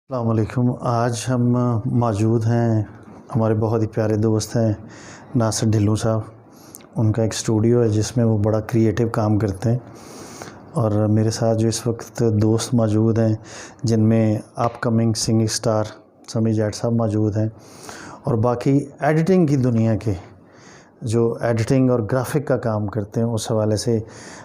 अस्सलाम वालेकुम। आज हम मौजूद हैं, हमारे बहुत ही प्यारे दोस्त हैं नासिर ढिल्लों साहब। उनका एक स्टूडियो है जिसमें वो बड़ा क्रिएटिव काम करते हैं। और मेरे साथ जो इस वक्त दोस्त मौजूद हैं जिनमें अपकमिंग सिंगिंग स्टार समी जाट साहब मौजूद हैं, और बाकी एडिटिंग की दुनिया के जो एडिटिंग और ग्राफिक का काम करते हैं, उस हवाले से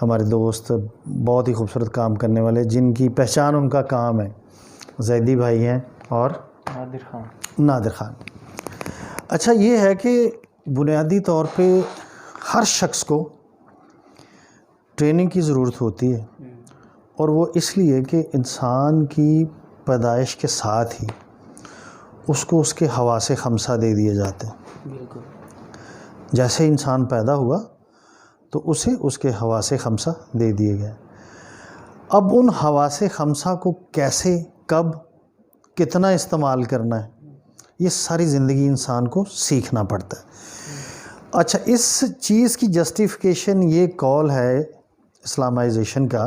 हमारे दोस्त बहुत ही खूबसूरत काम करने वाले, जिनकी पहचान उनका काम है। जैदी भाई हैं और नादिर ख़ान। अच्छा, ये है कि बुनियादी तौर पे हर शख्स को ट्रेनिंग की ज़रूरत होती है, और वो इसलिए कि इंसान की पैदाइश के साथ ही उसको उसके हवासे खमसा दे दिए जाते हैं। बिल्कुल। जैसे इंसान पैदा हुआ तो उसे उसके हवासे खमसा दे दिए गए। अब उन हवासे खमसा को कैसे, कब, कितना इस्तेमाल करना है, ये सारी ज़िंदगी इंसान को सीखना पड़ता है। अच्छा, इस चीज़ की जस्टिफिकेशन ये कॉल है इस्लामाइजेशन का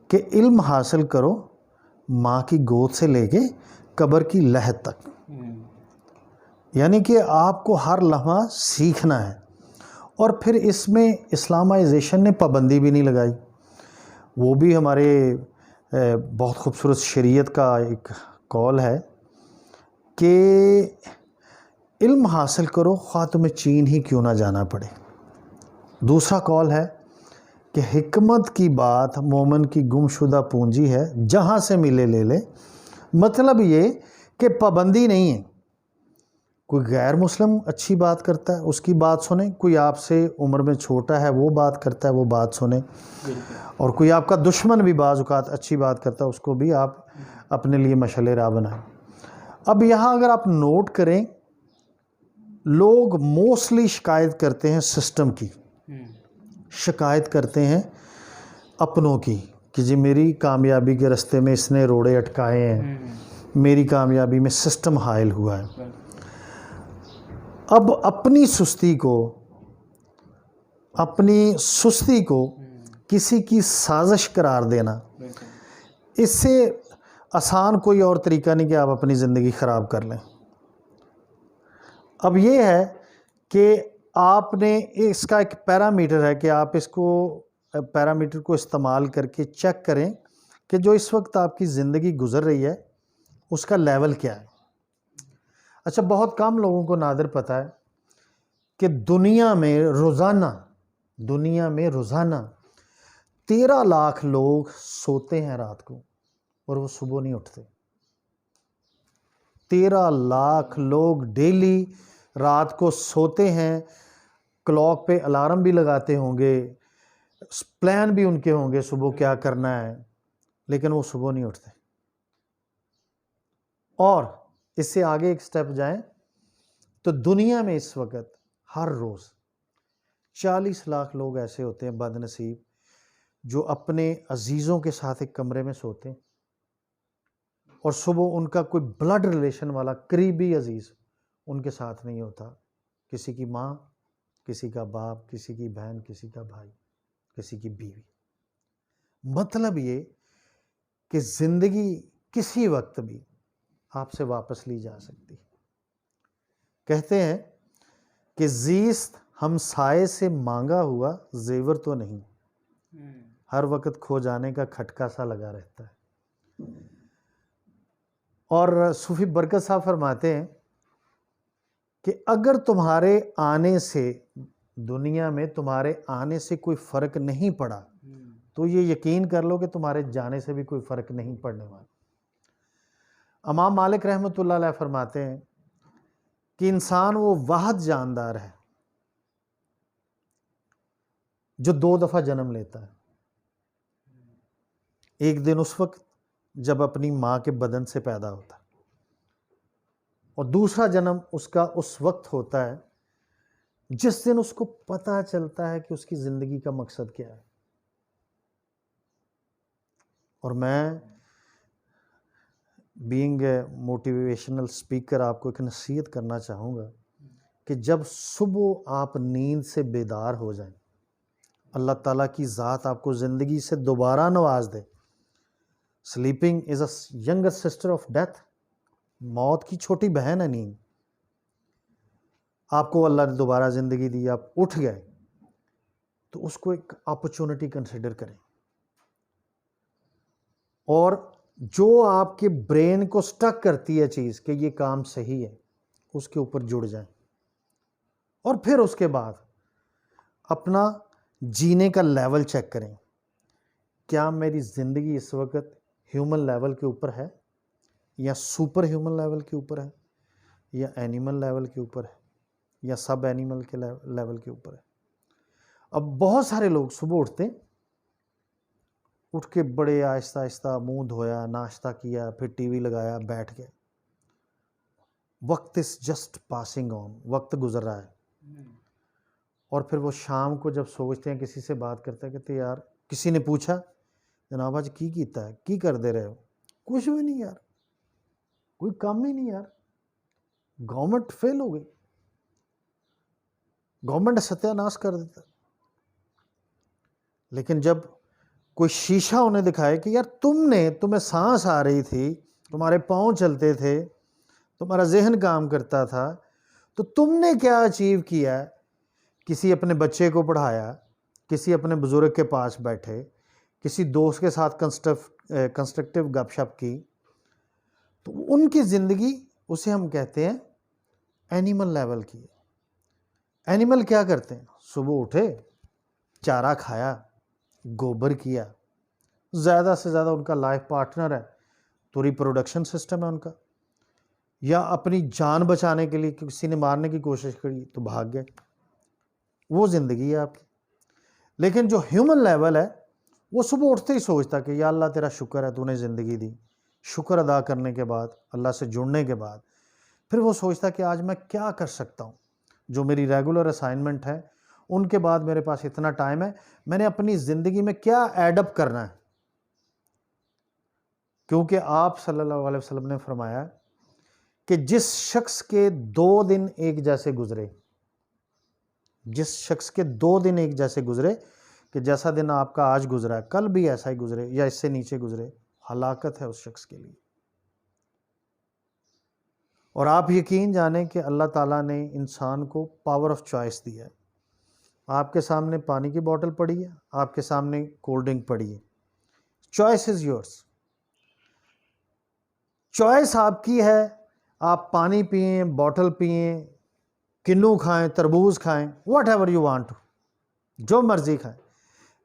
कि इल्म हासिल करो माँ की गोद से लेके कब्र की लहद तक, यानी कि आपको हर लम्हा सीखना है। और फिर इसमें इस्लामाइजेशन ने पाबंदी भी नहीं लगाई। वो भी हमारे बहुत खूबसूरत शरीयत का एक कॉल है कि इल्म हासिल करो ख्वाह तुम्हें चीन ही क्यों ना जाना पड़े। दूसरा कॉल है कि हिकमत की बात मोमन की गुमशुदा पूंजी है, जहाँ से मिले ले ले। मतलब ये कि पाबंदी नहीं है। कोई गैर मुस्लिम अच्छी बात करता है उसकी बात सुने, कोई आपसे उम्र में छोटा है वो बात करता है वो बात सुने, और कोई आपका दुश्मन भी बाज़ औक़ात अच्छी बात करता है उसको भी आप अपने लिए मशअले राह बनाएं। अब यहाँ अगर आप नोट करें, लोग मोस्टली शिकायत करते हैं सिस्टम की, शिकायत करते हैं अपनों की कि जी मेरी कामयाबी के रास्ते में इसने रोड़े अटकाए हैं, मेरी कामयाबी में सिस्टम हायल हुआ है। अब अपनी सुस्ती को किसी की साजिश करार देना, इससे आसान कोई और तरीका नहीं कि आप अपनी ज़िंदगी ख़राब कर लें। अब ये है कि आपने इसका एक पैरामीटर है कि आप इसको पैरामीटर को इस्तेमाल करके चेक करें कि जो इस वक्त आपकी ज़िंदगी गुज़र रही है उसका लेवल क्या है। अच्छा, बहुत कम लोगों को नादिर पता है कि दुनिया में रोज़ाना 13 लाख लोग सोते हैं रात को और वो सुबह नहीं उठते। 13 लाख लोग डेली रात को सोते हैं, क्लॉक पे अलार्म भी लगाते होंगे, प्लान भी उनके होंगे सुबह क्या करना है, लेकिन वो सुबह नहीं उठते। और इससे आगे एक स्टेप जाएं तो दुनिया में इस वक्त हर रोज़ 40 लाख लोग ऐसे होते हैं बदनसीब जो अपने अजीज़ों के साथ एक कमरे में सोते हैं, और सुबह उनका कोई ब्लड रिलेशन वाला करीबी अजीज़ उनके साथ नहीं होता। किसी की माँ, किसी का बाप, किसी की बहन, किसी का भाई, किसी की बीवी। मतलब ये कि ज़िंदगी किसी वक्त भी आपसे वापस ली जा सकती है। कहते हैं कि ज़ीस्त हमसाये से मांगा हुआ जेवर तो नहीं, हर वक्त खो जाने का खटका सा लगा रहता है। और सूफी बरकत साहब फरमाते हैं कि अगर तुम्हारे आने से, दुनिया में तुम्हारे आने से कोई फ़र्क नहीं पड़ा तो ये यकीन कर लो कि तुम्हारे जाने से भी कोई फ़र्क नहीं पड़ने वाला। इमाम मालिक रहमतुल्लाह अलैह फरमाते हैं कि इंसान वो वाहिद जानदार है जो 2 दफ़ा जन्म लेता है। एक दिन उस वक्त जब अपनी माँ के बदन से पैदा होता है, और दूसरा जन्म उसका उस वक्त होता है जिस दिन उसको पता चलता है कि उसकी ज़िंदगी का मकसद क्या है। और मैं बीइंग ए मोटिवेशनल स्पीकर आपको एक नसीहत करना चाहूँगा कि जब सुबह आप नींद से बेदार हो जाएं, अल्लाह ताला की ज़ात आपको ज़िंदगी से दोबारा नवाज दे, sleeping is a younger sister of death. मौत की छोटी बहन है नींद। आपको अल्लाह ने दोबारा ज़िंदगी दी, आप उठ गए, तो उसको एक अपॉर्चुनिटी कंसिडर करें, और जो आपके ब्रेन को स्टक करती है चीज़ कि ये काम सही है, उसके ऊपर जुड़ जाएं, और फिर उसके बाद अपना जीने का लेवल चेक करें। क्या मेरी ज़िंदगी इस वक्त ह्यूमन लेवल के ऊपर है, या सुपर ह्यूमन लेवल के ऊपर है, या एनिमल लेवल के ऊपर है, या सब एनिमल के लेवल के ऊपर है। अब बहुत सारे लोग सुबह उठ के बड़े आहिस्ता आहिस्ता मुंह धोया, नाश्ता किया, फिर टीवी लगाया, बैठ गए। वक्त इज जस्ट पासिंग ऑन, वक्त गुजर रहा है। और फिर वो शाम को जब सोचते हैं, किसी से बात करते हैं, कहते यार, किसी ने पूछा जनाब आज की कीता है, की कर दे रहे हो? कुछ भी नहीं यार, कोई काम ही नहीं यार, गवर्नमेंट फेल हो गई, गवर्नमेंट सत्यानाश कर देता। लेकिन जब कोई शीशा उन्हें दिखाए कि यार तुम्हें सांस आ रही थी, तुम्हारे पाँव चलते थे, तुम्हारा जहन काम करता था, तो तुमने क्या अचीव किया? किसी अपने बच्चे को पढ़ाया, किसी अपने बुजुर्ग के पास बैठे, किसी दोस्त के साथ कंस्ट्रक्टिव गपशप की, तो उनकी ज़िंदगी, उसे हम कहते हैं एनिमल लेवल की। एनिमल क्या करते हैं? सुबह उठे, चारा खाया, गोबर किया, ज़्यादा से ज़्यादा उनका लाइफ पार्टनर है तो रिप्रोडक्शन सिस्टम है उनका, या अपनी जान बचाने के लिए किसी ने मारने की कोशिश करी तो भाग गए, वो ज़िंदगी है आपकी। लेकिन जो ह्यूमन लेवल है, वो सुबह उठते ही सोचता कि या अल्लाह तेरा शुक्र है तूने ज़िंदगी दी। शुक्र अदा करने के बाद, अल्लाह से जुड़ने के बाद, फिर वो सोचता कि आज मैं क्या कर सकता हूँ, जो मेरी रेगुलर असाइनमेंट है, उनके बाद मेरे पास इतना टाइम है, मैंने अपनी ज़िंदगी में क्या एडअप करना है। क्योंकि आप सल्लल्लाहु अलैहि वसल्लम ने फरमाया कि जिस शख्स के 2 दिन एक जैसे गुजरे, जिस शख्स के 2 दिन एक जैसे गुजरे, कि जैसा दिन आपका आज गुजरा है कल भी ऐसा ही गुजरे या इससे नीचे गुजरे, हलाकत है उस शख्स के लिए। और आप यकीन जानें कि अल्लाह ताला ने इंसान को पावर ऑफ चॉइस दिया है। आपके सामने पानी की बोतल पड़ी है, आपके सामने कोल्ड ड्रिंक पड़ी है, चॉइस इज़ योर्स। चॉइस आपकी है, आप पानी पिएं, बोतल पिएं, किन्नू खाएं, तरबूज खाएं, वट एवर यू वांट, जो मर्जी खाएं,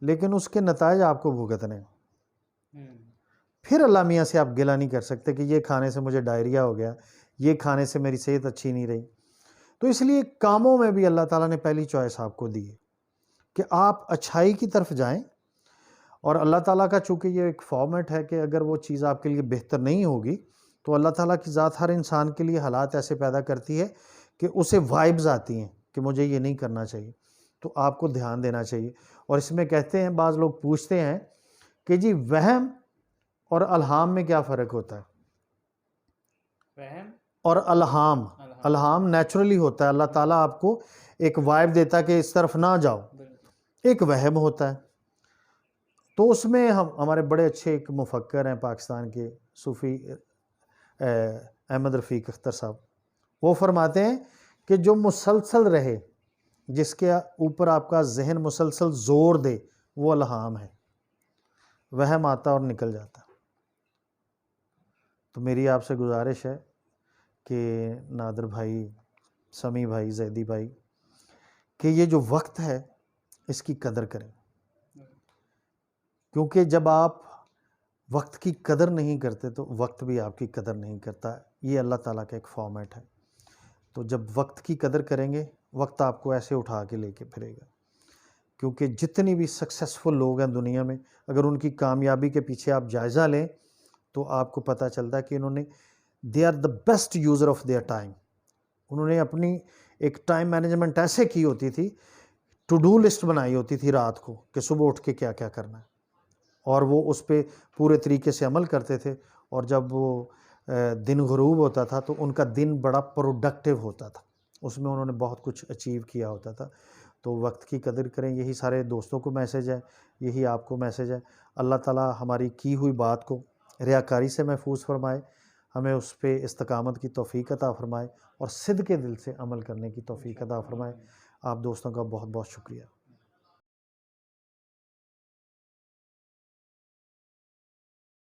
लेकिन उसके नताइज आपको भुगतने हैं। फिर अल्लाह मियाँ से आप गिला नहीं कर सकते कि ये खाने से मुझे डायरिया हो गया, ये खाने से मेरी सेहत अच्छी नहीं रही। तो इसलिए कामों में भी अल्लाह ताला ने पहली चॉइस आपको दी है कि आप अच्छाई की तरफ जाएं। और अल्लाह ताला का चूँकि ये एक फॉर्मेट है कि अगर वो चीज़ आपके लिए बेहतर नहीं होगी, तो अल्लाह ताला की ज़ात हर इंसान के लिए हालात ऐसे पैदा करती है कि उसे वाइब्स आती हैं कि मुझे ये नहीं करना चाहिए, तो आपको ध्यान देना चाहिए। और इसमें कहते हैं, बाज़ लोग पूछते हैं कि जी वहम और अल्हाम में क्या फ़र्क होता है? वहम और अल्हाम, अल्हाम नेचुरली होता है, अल्लाह ताला आपको एक वाइब देता है कि इस तरफ ना जाओ। एक वहम होता है, तो उसमें हमारे बड़े अच्छे एक मुफक्कर हैं पाकिस्तान के, सूफ़ी अहमद रफ़ीक अख्तर साहब, वो फरमाते हैं कि जो मुसलसल रहे, जिसके ऊपर आपका जहन मुसलसल ज़ोर दे, वो अल्हाम है। वहम आता और निकल जाता। तो मेरी आपसे गुजारिश है कि नादर भाई, समी भाई, जैदी भाई, कि ये जो वक्त है इसकी कदर करें, क्योंकि जब आप वक्त की कदर नहीं करते तो वक्त भी आपकी कदर नहीं करता। ये अल्लाह ताला का एक फॉर्मेट है। तो जब वक्त की कदर करेंगे, वक्त आपको ऐसे उठा के लेके फिरेगा। क्योंकि जितनी भी सक्सेसफुल लोग हैं दुनिया में, अगर उनकी कामयाबी के पीछे आप जायज़ा लें तो आपको पता चलता है कि इन्होंने, they are the best user of their time. उन्होंने अपनी एक टाइम मैनेजमेंट ऐसे की होती थी, टू डू लिस्ट बनाई होती थी रात को कि सुबह उठ के क्या क्या करना है, और वो उस पर पूरे तरीके से अमल करते थे। और जब वो दिन ग़ुरूब होता था तो उनका दिन बड़ा प्रोडक्टिव होता था, उसमें उन्होंने बहुत कुछ अचीव किया होता था। तो वक्त की कदर करें, यही सारे दोस्तों को मैसेज है, यही आपको मैसेज है। अल्लाह ताला हमारी की हुई बात को रियाकारी से महफूज फरमाए, हमें उस पे इस्तकामत की तौफ़ीक अता फ़रमाए और सिद्क़ के दिल से अमल करने की तौफ़ीक अता फ़रमाए। आप दोस्तों का बहुत बहुत शुक्रिया।